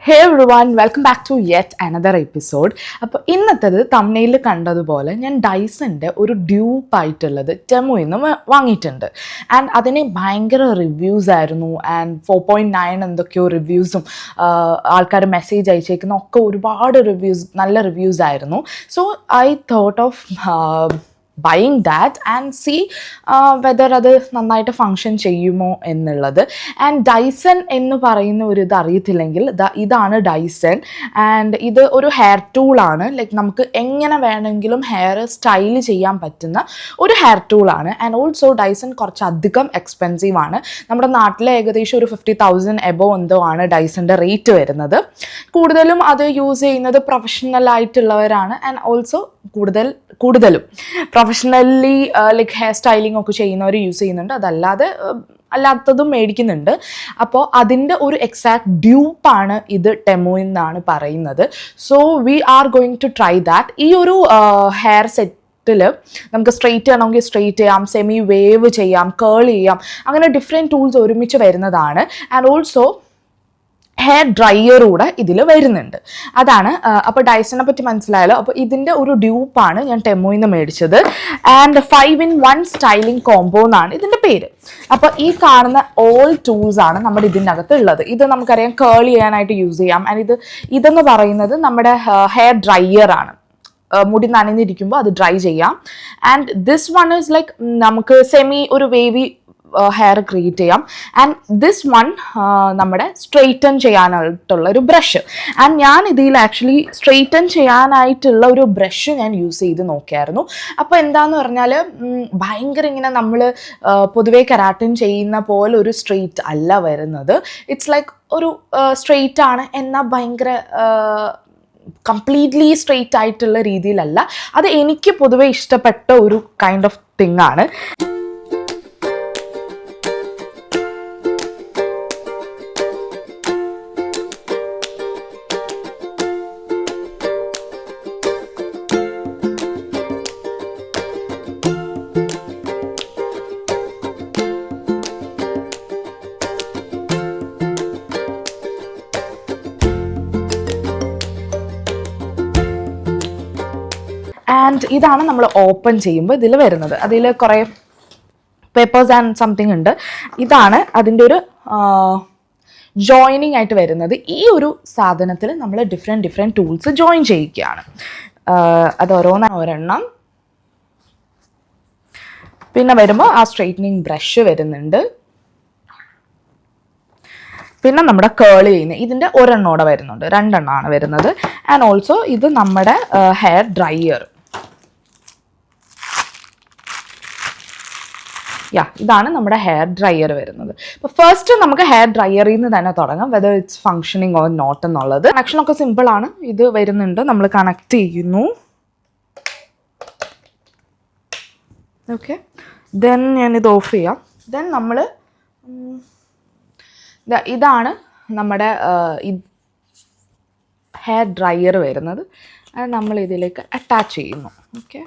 Hey everyone, welcome back to yet another episode. അപ്പോൾ ഇന്നത്തേത് തംബ്നെയിലിൽ കണ്ടതുപോലെ ഞാൻ ഡൈസൻ്റെ ഒരു ഡ്യൂപ്പായിട്ടുള്ളത് ടെമുയിൽ നിന്ന് വാങ്ങിയിട്ടുണ്ട്. ആൻഡ് അതിന് ഭയങ്കര റിവ്യൂസ് ആയിരുന്നു. ആൻഡ് 4.9 എന്തൊക്കെയോ റിവ്യൂസും ആൾക്കാർ മെസ്സേജ് അയച്ചേക്കുന്ന ഒക്കെ ഒരുപാട് നല്ല റിവ്യൂസ് ആയിരുന്നു. So I thought of buying that and see whether അത് നന്നായിട്ട് ഫങ്ഷൻ ചെയ്യുമോ എന്നുള്ളത്. ആൻഡ് ഡൈസൺ എന്ന് പറയുന്ന ഒരു ഇത് അറിയത്തില്ലെങ്കിൽ ഇതാണ് ഡൈസൺ. ആൻഡ് ഇത് ഒരു ഹെയർ ടൂളാണ്. ലൈക്ക് നമുക്ക് എങ്ങനെ വേണമെങ്കിലും ഹെയർ സ്റ്റൈൽ ചെയ്യാൻ പറ്റുന്ന ഒരു ഹെയർ ടൂളാണ്. ആൻഡ് ഓൾസോ ഡൈസൺ കുറച്ചധികം എക്സ്പെൻസീവ് ആണ്. നമ്മുടെ നാട്ടിൽ ഏകദേശം ഒരു 50,000 എബോവ് എന്തോ ആണ് ഡൈസൻ്റെ റേറ്റ് വരുന്നത്. കൂടുതലും അത് യൂസ് ചെയ്യുന്നത് പ്രൊഫഷണൽ ആയിട്ടുള്ളവരാണ്. ആൻഡ് ഓൾസോ കൂടുതലും പ്രൊഫഷണലി ലൈക്ക് ഹെയർ സ്റ്റൈലിംഗ് ഒക്കെ ചെയ്യുന്നവർ യൂസ് ചെയ്യുന്നുണ്ട്. അല്ലാത്തതും മേടിക്കുന്നുണ്ട്. അപ്പോൾ അതിൻ്റെ ഒരു എക്സാക്ട് ഡ്യൂപ്പാണ് ഇത് ടെമുയിൽ നിന്നാണ് പറയുന്നത്. So we are going to try that. ഈ ഒരു ഹെയർ സെറ്റ് നമുക്ക് സ്ട്രെയിറ്റ് ചെയ്യണമെങ്കിൽ സ്ട്രെയിറ്റ് ചെയ്യാം, സെമി വേവ് ചെയ്യാം, കേൾ ചെയ്യാം, അങ്ങനെ ഡിഫറെൻറ്റ് ടൂൾസ് ഒരുമിച്ച് വരുന്നതാണ്. ആൻഡ് ഓൾസോ ഹെയർ ഡ്രയർ കൂടെ ഇതിൽ വരുന്നുണ്ട്. അതാണ്. അപ്പോൾ ഡൈസനെ പറ്റി മനസ്സിലായല്ലോ. അപ്പോൾ ഇതിൻ്റെ ഒരു ഡ്യൂപ്പാണ് ഞാൻ ടെമുയിൽ നിന്ന് മേടിച്ചത്. ആൻഡ് 5-in-1 സ്റ്റൈലിംഗ് കോംബോ എന്നാണ് ഇതിൻ്റെ പേര്. അപ്പോൾ ഈ കാണുന്ന ഓൾ ടൂൾസ് ആണ് നമ്മുടെ ഇതിൻ്റെ അകത്ത് ഉള്ളത്. ഇത് നമുക്കറിയാം കേൾ ചെയ്യാനായിട്ട് യൂസ് ചെയ്യാം. ആൻഡ് ഇതെന്ന് പറയുന്നത് നമ്മുടെ ഹെയർ ഡ്രയർ ആണ്. മുടി നനഞ്ഞിരിക്കുമ്പോൾ അത് ഡ്രൈ ചെയ്യാം. And this one is like നമുക്ക് സെമി ഒരു വേവി ഹെയർ ക്രിയേറ്റ് ചെയ്യാം. ആൻഡ് ദിസ് വൺ നമ്മുടെ സ്ട്രെയിറ്റൻ ചെയ്യാനായിട്ടുള്ള ഒരു ബ്രഷ്. ആൻഡ് ഞാൻ ഇതിൽ ആക്ച്വലി സ്ട്രെയിറ്റൻ ചെയ്യാനായിട്ടുള്ള ഒരു ബ്രഷ് ഞാൻ യൂസ് ചെയ്ത് നോക്കിയായിരുന്നു. അപ്പോൾ എന്താന്ന് പറഞ്ഞാൽ ഭയങ്കര ഇങ്ങനെ നമ്മൾ പൊതുവേ കെരാട്ടിൻ ചെയ്യുന്ന പോലെ ഒരു സ്ട്രെയിറ്റ് അല്ല വരുന്നത്. ഇറ്റ്സ് ലൈക്ക് ഒരു സ്ട്രെയിറ്റ് ആണ് എന്നാൽ ഭയങ്കര കംപ്ലീറ്റ്ലി സ്ട്രെയിറ്റ് ആയിട്ടുള്ള രീതിയിലല്ല. അത് എനിക്ക് പൊതുവേ ഇഷ്ടപ്പെട്ട ഒരു കൈൻഡ് ഓഫ് തിങ് ആണ്. ആൻഡ് ഇതാണ് നമ്മൾ ഓപ്പൺ ചെയ്യുമ്പോൾ ഇതിൽ വരുന്നത്. അതിൽ കുറേ പേപ്പേഴ്സ് ആൻഡ് സംതിങ് ഉണ്ട്. ഇതാണ് അതിൻ്റെ ഒരു ജോയിനിങ് ആയിട്ട് വരുന്നത്. ഈ ഒരു സാധനത്തിൽ നമ്മൾ ഡിഫറെൻറ്റ് ടൂൾസ് ജോയിൻ ചെയ്യിക്കുകയാണ്. അത് ഒരെണ്ണം. പിന്നെ വരുമ്പോൾ ആ സ്ട്രെയിറ്റനിങ് ബ്രഷ് വരുന്നുണ്ട്. പിന്നെ നമ്മുടെ കേൾ ചെയ്യുന്ന ഇതിൻ്റെ ഒരെണ്ണോടെ വരുന്നുണ്ട്, 2 എണ്ണമാണ് വരുന്നത്. ആൻഡ് ഓൾസോ ഇത് നമ്മുടെ ഹെയർ ഡ്രയർ. ഇതാണ് നമ്മുടെ ഹെയർ ഡ്രയർ വരുന്നത്. അപ്പോൾ ഫസ്റ്റ് നമുക്ക് ഹെയർ ഡ്രയറിൽ നിന്ന് തന്നെ തുടങ്ങാം, whether it's functioning or not എന്നുള്ളത്. കണക്ഷനൊക്കെ സിമ്പിളാണ്. ഇത് വരുന്നുണ്ട്, നമ്മൾ കണക്ട് ചെയ്യുന്നു. ഓക്കെ, ദെൻ ഞാനിത് ഓഫ് ചെയ്യാം. ദെൻ നമ്മൾ ഇതാണ് നമ്മുടെ ഹെയർ ഡ്രയർ വരുന്നത്. അത് നമ്മൾ ഇതിലേക്ക് അറ്റാച്ച് ചെയ്യുന്നു. ഓക്കെ,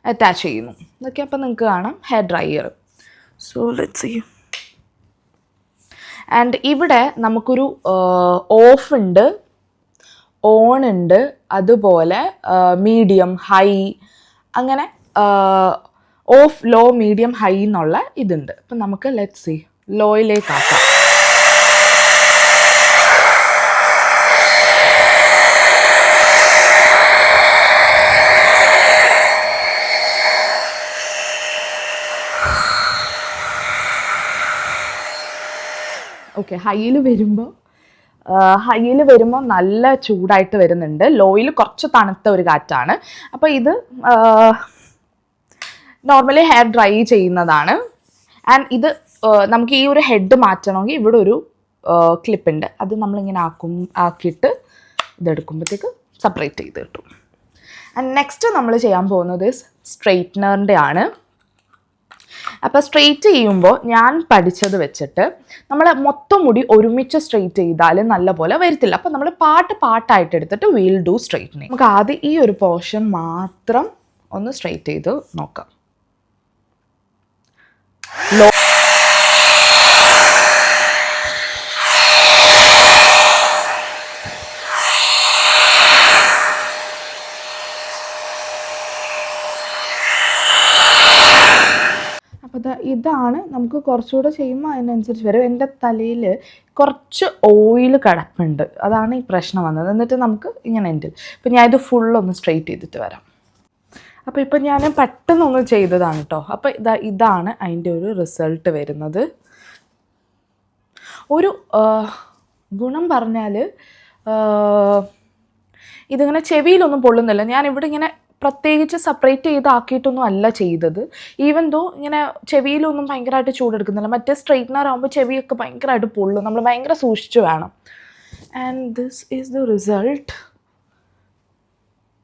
അറ്റാച്ച് ചെയ്യുന്നു. ഓക്കെ, അപ്പോൾ നിങ്ങൾക്ക് കാണാം hair dryer. So let's see. And ഇവിടെ നമുക്കൊരു ഓഫ് ഉണ്ട്, ഓൺ ഉണ്ട്, അതുപോലെ മീഡിയം, ഹൈ, അങ്ങനെ ഓഫ്, ലോ, മീഡിയം, ഹൈ എന്നുള്ള ഇതുണ്ട്. അപ്പം നമുക്ക് ലെറ്റ്സ് സീ ലോയിലേക്ക് ആക്കാം. ഓക്കെ, ഹൈയിൽ വരുമ്പോൾ നല്ല ചൂടായിട്ട് വരുന്നുണ്ട്. ലോയിൽ കുറച്ച് തണുത്ത ഒരു കാറ്റാണ്. അപ്പോൾ ഇത് നോർമലി ഹെയർ ഡ്രൈ ചെയ്യുന്നതാണ്. ആൻഡ് ഇത് നമുക്ക് ഈ ഒരു ഹെഡ് മാറ്റണമെങ്കിൽ ഇവിടെ ഒരു ക്ലിപ്പുണ്ട്. അത് നമ്മളിങ്ങനെ ആക്കിയിട്ട് ഇതെടുക്കുമ്പോഴത്തേക്ക് സെപ്പറേറ്റ് ചെയ്ത് കിട്ടും. ആൻഡ് നെക്സ്റ്റ് നമ്മൾ ചെയ്യാൻ പോകുന്നത് സ്ട്രെയിറ്റ്നറിൻ്റെ ആണ്. അപ്പോൾ സ്ട്രെയിറ്റ് ചെയ്യുമ്പോൾ ഞാൻ പഠിച്ചത് വെച്ചിട്ട് നമ്മൾ മൊത്തം മുടി ഒരുമിച്ച് സ്ട്രെയിറ്റ് ചെയ്താൽ നല്ലപോലെ വരത്തില്ല. അപ്പോൾ നമ്മൾ പാട്ടായിട്ട് എടുത്തിട്ട് വീൽ ഡു സ്ട്രെയിറ്റനിങ്. നമുക്ക് ആദ്യം ഈ ഒരു പോർഷൻ മാത്രം ഒന്ന് സ്ട്രെയിറ്റ് ചെയ്ത് നോക്കാം. ലോ ഇതാണ് നമുക്ക് കുറച്ചുകൂടെ ചെയ്യുമ്പോൾ അതിനനുസരിച്ച് വരും. എൻ്റെ തലയിൽ കുറച്ച് ഓയിൽ കിടപ്പുണ്ട്, അതാണ് ഈ പ്രശ്നം വന്നത്. എന്നിട്ട് നമുക്ക് ഇങ്ങനെ എൻഡിൽ ഇപ്പം ഞാൻ ഇത് ഫുള്ളൊന്ന് സ്ട്രെയിറ്റ് ചെയ്തിട്ട് വരാം. അപ്പോൾ ഇപ്പം ഞാൻ പെട്ടെന്നൊന്ന് ചെയ്തതാണ് കേട്ടോ. അപ്പോൾ ഇതാണ് അതിൻ്റെ ഒരു റിസൾട്ട് വരുന്നത്. ഒരു ഗുണം പറഞ്ഞാൽ ഇതിങ്ങനെ ചെവിയിലൊന്നും പൊള്ളുന്നില്ല. ഞാനിവിടെ ഇങ്ങനെ പ്രത്യേകിച്ച് സെപ്പറേറ്റ് ചെയ്താക്കിയിട്ടൊന്നും അല്ല ചെയ്തത്. ഈവൻ ദോ ഇങ്ങനെ ചെവിയിലൊന്നും ഭയങ്കരമായിട്ട് ചൂടെടുക്കുന്നില്ല. മറ്റേ സ്ട്രെയിറ്റ്നർ ആകുമ്പോൾ ചെവിയൊക്കെ ഭയങ്കരമായിട്ട് പൊള്ളും, നമ്മൾ ഭയങ്കര സൂക്ഷിച്ച് വേണം. And this is the result.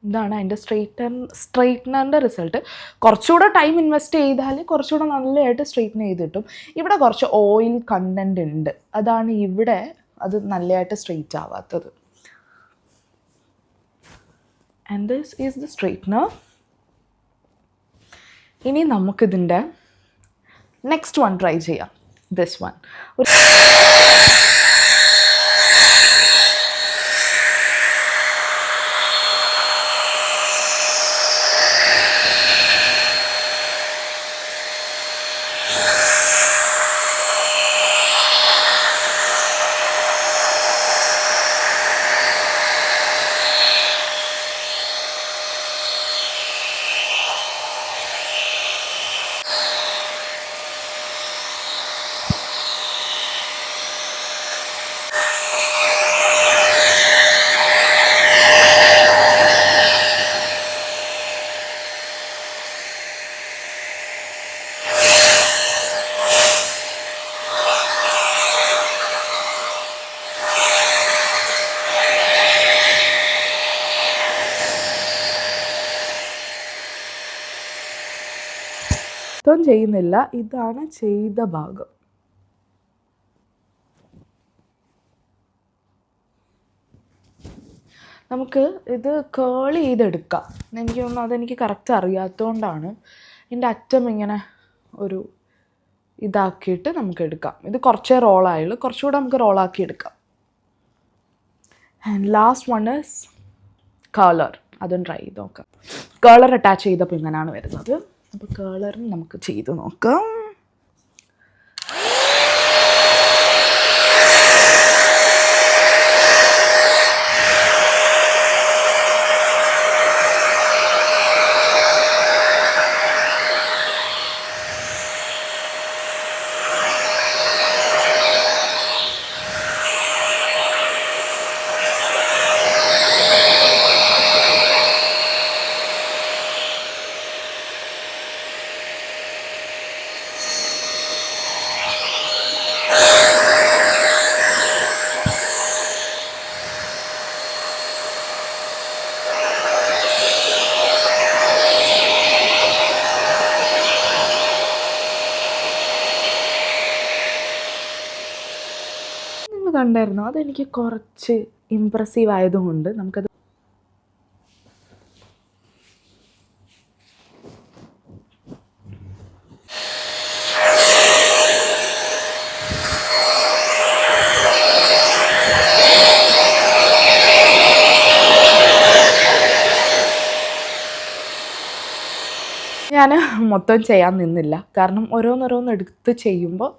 ഇതാണ് അതിൻ്റെ സ്ട്രെയിറ്റ്നറിൻ്റെ റിസൾട്ട്. കുറച്ചുകൂടെ ടൈം ഇൻവെസ്റ്റ് ചെയ്താൽ കുറച്ചുകൂടെ നല്ലതായിട്ട് സ്ട്രെയിറ്റ്ൻ ചെയ്ത് കിട്ടും. ഇവിടെ കുറച്ച് ഓയിൽ കണ്ടൻറ്റ് ഉണ്ട്, അതാണ് ഇവിടെ അത് നല്ലതായിട്ട് സ്ട്രെയിറ്റ് ആവാത്തത്. And this is the straightener. ഇനി നമുക്കിതിൻ്റെ നെക്സ്റ്റ് വൺ ട്രൈ ചെയ്യാം. ദിസ് വൺ ചെയ്യുന്നില്ല, ഇതാണ് ചെയ്ത ഭാഗം. നമുക്ക് ഇത് കേൾ ചെയ്തെടുക്കാം. എനിക്ക് തോന്നുന്നു അതെനിക്ക് കറക്റ്റ് അറിയാത്തതുകൊണ്ടാണ്. ഇതിൻ്റെ അറ്റം ഇങ്ങനെ ഒരു ഇതാക്കിയിട്ട് നമുക്ക് എടുക്കാം. ഇത് കുറച്ചേ റോളായുള്ളൂ, കുറച്ചുകൂടെ നമുക്ക് റോളാക്കി എടുക്കാം. And last one is കേളർ. അതും ട്രൈ ചെയ്ത് നോക്കാം. കേളർ അറ്റാച്ച് ചെയ്തപ്പോൾ ഇങ്ങനെയാണ് വരുന്നത്. അപ്പോൾ കേളറും നമുക്ക് ചെയ്ത് നോക്കാം. കണ്ടായിരുന്നു, അതെനിക്ക് കുറച്ച് ഇമ്പ്രസീവ് ആയതുകൊണ്ട് നമുക്കത് ഞാൻ മൊത്തം ചെയ്യാൻ നിന്നില്ല. കാരണം ഓരോന്നോരോന്ന് എടുത്ത് ചെയ്യുമ്പോൾ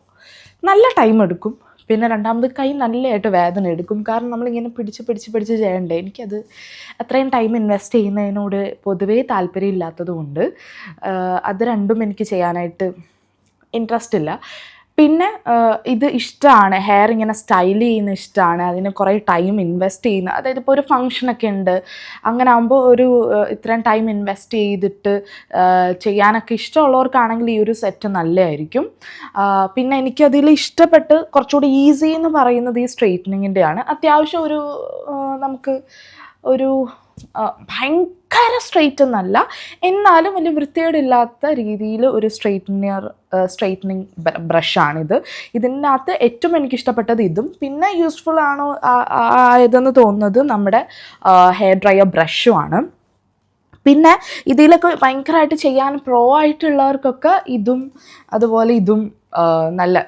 നല്ല ടൈം എടുക്കും. പിന്നെ രണ്ടാമത് കൈ നല്ലതായിട്ട് വേദന എടുക്കും. കാരണം നമ്മളിങ്ങനെ പിടിച്ച് ചെയ്യണ്ടേ. എനിക്കത് അത്രയും ടൈം ഇൻവെസ്റ്റ് ചെയ്യുന്നതിനോട് പൊതുവേ താല്പര്യമില്ലാത്തത് കൊണ്ട് അത് രണ്ടും എനിക്ക് ചെയ്യാനായിട്ട് ഇൻട്രസ്റ്റ് ഇല്ല. പിന്നെ ഇത് ഇഷ്ടമാണ്, ഹെയർ ഇങ്ങനെ സ്റ്റൈൽ ചെയ്യുന്ന ഇഷ്ടമാണ്, അതിന് കുറേ ടൈം ഇൻവെസ്റ്റ് ചെയ്യുന്ന, അതായത് ഇപ്പോൾ ഒരു ഫങ്ഷനൊക്കെ ഉണ്ട്, അങ്ങനെ ആകുമ്പോൾ ഒരു ഇത്രയും ടൈം ഇൻവെസ്റ്റ് ചെയ്തിട്ട് ചെയ്യാനൊക്കെ ഇഷ്ടമുള്ളവർക്കാണെങ്കിൽ ഈ ഒരു സെറ്റ് നല്ലതായിരിക്കും. പിന്നെ എനിക്കതിൽ ഇഷ്ടപ്പെട്ട് കുറച്ചുകൂടി ഈസി എന്ന് പറയുന്നത് ഈ സ്ട്രെയിറ്റനിങ്ങിൻ്റെയാണ്. അത്യാവശ്യം ഒരു നമുക്ക് ഒരു ഭയങ്കര സ്ട്രെയിറ്റ് എന്നല്ല, എന്നാലും വലിയ വൃത്തികേടില്ലാത്ത രീതിയിൽ ഒരു സ്ട്രെയിറ്റനിങ് ബ്രഷാണിത്. ഇതിൻ്റെ അകത്ത് ഏറ്റവും എനിക്കിഷ്ടപ്പെട്ടത് ഇതും, പിന്നെ യൂസ്ഫുൾ ആണോ ആയതെന്ന് തോന്നുന്നത് നമ്മുടെ ഹെയർ ഡ്രയർ ബ്രഷുമാണ്. പിന്നെ ഇതിലൊക്കെ ഭയങ്കരമായിട്ട് ചെയ്യാൻ പ്രോ ആയിട്ടുള്ളവർക്കൊക്കെ ഇതും അതുപോലെ ഇതും നല്ല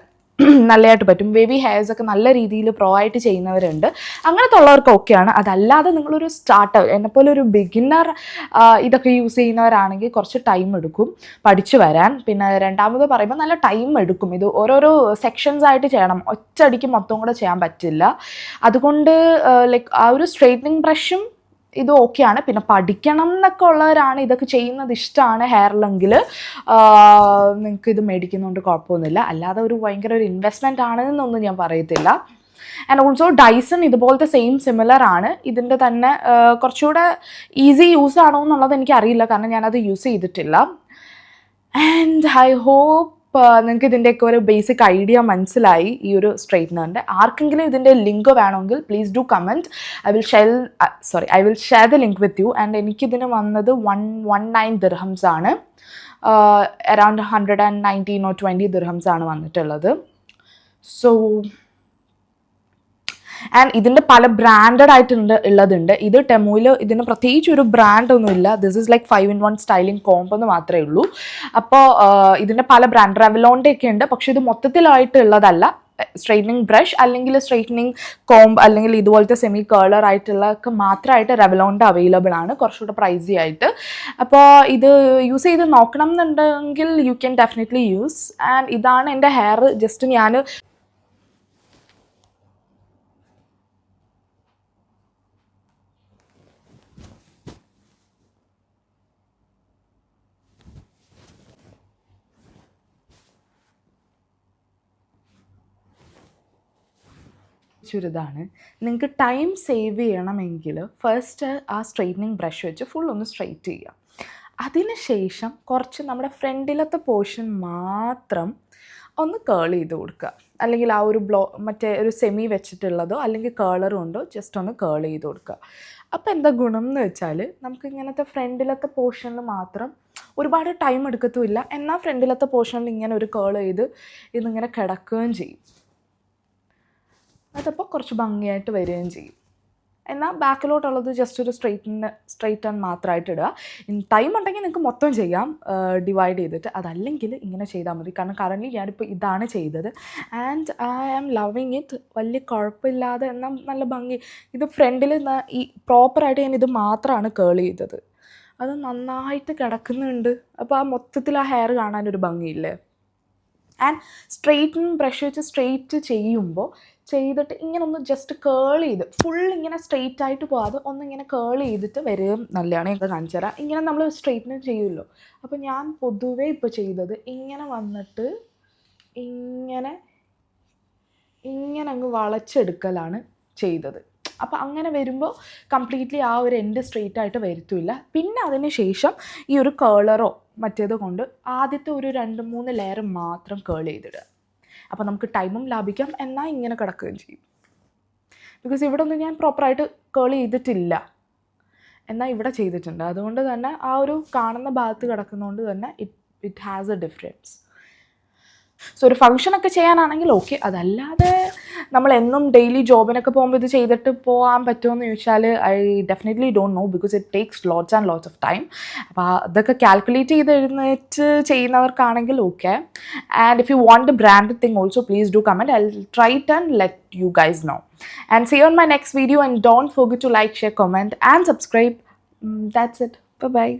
നല്ലതായിട്ട് പറ്റും. വേവി ഹെയർസ് ഒക്കെ നല്ല രീതിയിൽ പ്രോ ആയിട്ട് ചെയ്യുന്നവരുണ്ട്. അങ്ങനത്തെ ഉള്ളവർക്ക് ഓക്കെയാണ്. അതല്ലാതെ നിങ്ങളൊരു സ്റ്റാർട്ടർ, എന്നെപ്പോലെ ഒരു ബിഗിന്നർ ഇതൊക്കെ യൂസ് ചെയ്യുന്നവരാണെങ്കിൽ കുറച്ച് ടൈം എടുക്കും പഠിച്ചു വരാൻ. പിന്നെ രണ്ടാമത് പറയുമ്പോൾ നല്ല ടൈം എടുക്കും. ഇത് ഓരോരോ സെക്ഷൻസ് ആയിട്ട് ചെയ്യണം, ഒറ്റയടിക്ക് മൊത്തം കൂടെ ചെയ്യാൻ പറ്റില്ല. അതുകൊണ്ട് ലൈക്ക് ആ ഒരു സ്ട്രെയിറ്റനിങ് ബ്രഷും ഇത് ഓക്കെയാണ്. പിന്നെ പഠിക്കണം എന്നൊക്കെ ഉള്ളവരാണ്, ഇതൊക്കെ ചെയ്യുന്നത് ഇഷ്ടമാണ് ഹെയറിലെങ്കിൽ നിങ്ങൾക്ക് ഇത് മേടിക്കുന്നതുകൊണ്ട് കുഴപ്പമൊന്നുമില്ല. അല്ലാതെ ഒരു ഭയങ്കര ഒരു ഇൻവെസ്റ്റ്മെൻ്റ് ആണ് എന്നൊന്നും ഞാൻ പറയത്തില്ല. ആൻഡ് ഓൾസോ ഡൈസൺ ഇതുപോലത്തെ സിമിലർ ആണ്. ഇതിൻ്റെ തന്നെ കുറച്ചുകൂടെ ഈസി യൂസ് ആണോ എന്നുള്ളത് എനിക്കറിയില്ല, കാരണം ഞാനത് യൂസ് ചെയ്തിട്ടില്ല. ആൻഡ് ഐ ഹോപ്പ് നിങ്ങൾക്ക് ഇതിൻ്റെയൊക്കെ ഒരു ബേസിക് ഐഡിയ മനസ്സിലായി ഈ ഒരു സ്ട്രെയിറ്റ്നറിൻ്റെ. ആർക്കെങ്കിലും ഇതിൻ്റെ ലിങ്ക് വേണമെങ്കിൽ please do comment. I will share the link with you. And എനിക്കിതിന് വന്നത് 119 ദിർഹംസ് ആണ്. അറൗണ്ട് 119 or 120 ദിർഹംസ് ആണ് വന്നിട്ടുള്ളത്. സോ ആൻഡ് ഇതിൻ്റെ പല ബ്രാൻഡഡ് ആയിട്ടുണ്ട് ഉള്ളതുണ്ട്. ഇത് ടെമുയിൽ ഇതിന് പ്രത്യേകിച്ച് ഒരു ബ്രാൻഡൊന്നുമില്ല. This is like 5-in-1 styling combo എന്ന് മാത്രമേ ഉള്ളൂ. അപ്പോൾ ഇതിൻ്റെ പല ബ്രാൻഡ് റെവലോണിൻ്റെ ഒക്കെ ഉണ്ട്. പക്ഷെ ഇത് മൊത്തത്തിലായിട്ടുള്ളതല്ല. സ്ട്രെയിറ്റനിങ് ബ്രഷ് അല്ലെങ്കിൽ സ്ട്രെയിറ്റനിങ് കോംബ് അല്ലെങ്കിൽ ഇതുപോലത്തെ സെമി കേളർ ആയിട്ടുള്ളതൊക്കെ മാത്രമായിട്ട് റെവലോണിൻ്റെ അവൈലബിൾ ആണ്, കുറച്ചുകൂടെ പ്രൈസി ആയിട്ട്. അപ്പോൾ ഇത് യൂസ് ചെയ്ത് നോക്കണം എന്നുണ്ടെങ്കിൽ you can definitely use. And ഇതാണ് എൻ്റെ ഹെയർ. ജസ്റ്റ് ഞാൻ ചുരിതാണ്. നിങ്ങൾക്ക് ടൈം സേവ് ചെയ്യണമെങ്കിൽ ഫസ്റ്റ് ആ സ്ട്രെയിറ്റനിങ് ബ്രഷ് വെച്ച് ഫുൾ ഒന്ന് സ്ട്രെയിറ്റ് ചെയ്യുക. അതിനുശേഷം കുറച്ച് നമ്മുടെ ഫ്രണ്ടിലത്തെ പോർഷൻ മാത്രം ഒന്ന് കേൾ ചെയ്ത് കൊടുക്കുക. അല്ലെങ്കിൽ ആ ഒരു മറ്റേ ഒരു സെമി വെച്ചിട്ടുള്ളതോ അല്ലെങ്കിൽ കേളറും ഉണ്ടോ ജസ്റ്റ് ഒന്ന് കേൾ ചെയ്ത് കൊടുക്കുക. അപ്പോൾ എന്താ ഗുണം എന്ന് വെച്ചാൽ നമുക്ക് ഇങ്ങനത്തെ ഫ്രണ്ടിലത്തെ പോർഷനിൽ മാത്രം ഒരുപാട് ടൈം എടുക്കത്തുമില്ല, എന്നാൽ ഫ്രണ്ടിലത്തെ പോർഷനിൽ ഇങ്ങനെ ഒരു കേൾ ചെയ്ത് ഇതിങ്ങനെ കിടക്കുകയും ചെയ്യും. അതപ്പോൾ കുറച്ച് ഭംഗിയായിട്ട് വരികയും ചെയ്യും. എന്നാൽ ബാക്കിലോട്ടുള്ളത് ജസ്റ്റ് ഒരു സ്ട്രെയിറ്റൻ മാത്രമായിട്ട് ഇടുക. ടൈം ഉണ്ടെങ്കിൽ നിങ്ങൾക്ക് മൊത്തം ചെയ്യാം ഡിവൈഡ് ചെയ്തിട്ട്. അതല്ലെങ്കിൽ ഇങ്ങനെ ചെയ്താൽ മതി. കാരണം കറൻറ്റ്ലി ഞാനിപ്പോൾ ഇതാണ് ചെയ്തത്. And I am loving it. വലിയ കുഴപ്പമില്ലാതെ എന്നാൽ നല്ല ഭംഗി. ഇത് ഫ്രണ്ടിൽ ഈ പ്രോപ്പറായിട്ട് ഞാൻ ഇത് മാത്രമാണ് കേൾ ചെയ്തത്. അത് നന്നായിട്ട് കിടക്കുന്നുണ്ട്. അപ്പോൾ ആ മൊത്തത്തിൽ ആ ഹെയർ കാണാനൊരു ഭംഗിയില്ലേ. ആൻഡ് സ്ട്രെയിറ്റനിങ് ബ്രഷ് വെച്ച് സ്ട്രെയിറ്റ് ചെയ്യുമ്പോൾ ചെയ്തിട്ട് ഇങ്ങനെ ഒന്ന് ജസ്റ്റ് കേൾ ചെയ്ത് ഫുൾ ഇങ്ങനെ സ്ട്രെയിറ്റ് ആയിട്ട് പോകാതെ ഒന്നിങ്ങനെ കേൾ ചെയ്തിട്ട് വരികയും നല്ലതാണ്. ഞങ്ങൾക്ക് കാണിച്ചു തരാം. ഇങ്ങനെ നമ്മൾ സ്ട്രെയിറ്റനിങ് ചെയ്യുമല്ലോ. അപ്പോൾ ഞാൻ പൊതുവേ ഇപ്പോൾ ചെയ്തത് ഇങ്ങനെ വന്നിട്ട് ഇങ്ങനെ അങ്ങ് വളച്ചെടുക്കലാണ് ചെയ്തത്. അപ്പോൾ അങ്ങനെ വരുമ്പോൾ കംപ്ലീറ്റ്ലി ആ ഒരു എൻഡ് സ്ട്രെയിറ്റ് ആയിട്ട് വരുത്തില്ല. പിന്നെ അതിന് ശേഷം ഈ ഒരു കേളറോ മറ്റേത് കൊണ്ട് ആദ്യത്തെ ഒരു 2-3 ലെയർ മാത്രം കേൾ ചെയ്തിടുക. അപ്പോൾ നമുക്ക് ടൈമും ലാഭിക്കാം, എന്നാൽ ഇങ്ങനെ കിടക്കുകയും ചെയ്യും. ബിക്കോസ് ഇവിടെ ഒന്നും ഞാൻ പ്രോപ്പറായിട്ട് കേൾ ചെയ്തിട്ടില്ല, എന്നാൽ ഇവിടെ ചെയ്തിട്ടുണ്ട്. അതുകൊണ്ട് തന്നെ ആ ഒരു കാണുന്ന ഭാഗത്ത് കിടക്കുന്നതുകൊണ്ട് തന്നെ it has A difference. So ഒരു ഫംഗ്ഷനൊക്കെ ചെയ്യാനാണെങ്കിൽ ഓക്കെ. അതല്ലാതെ നമ്മൾ എന്നും ഡെയിലി ജോബിനൊക്കെ പോകുമ്പോൾ ഇത് ചെയ്തിട്ട് പോകാൻ പറ്റുമെന്ന് ചോദിച്ചാൽ I definitely don't know, because it takes lots and lots of time. അപ്പോൾ അതൊക്കെ കാൽക്കുലേറ്റ് ചെയ്ത് എഴുന്നേറ്റ് ചെയ്യുന്നവർക്കാണെങ്കിൽ okay. And if you want the brand thing also please do comment. I will try it and let you guys know. And see you on my next video, and don't forget to like, share, comment and subscribe. That's it. Bye bye.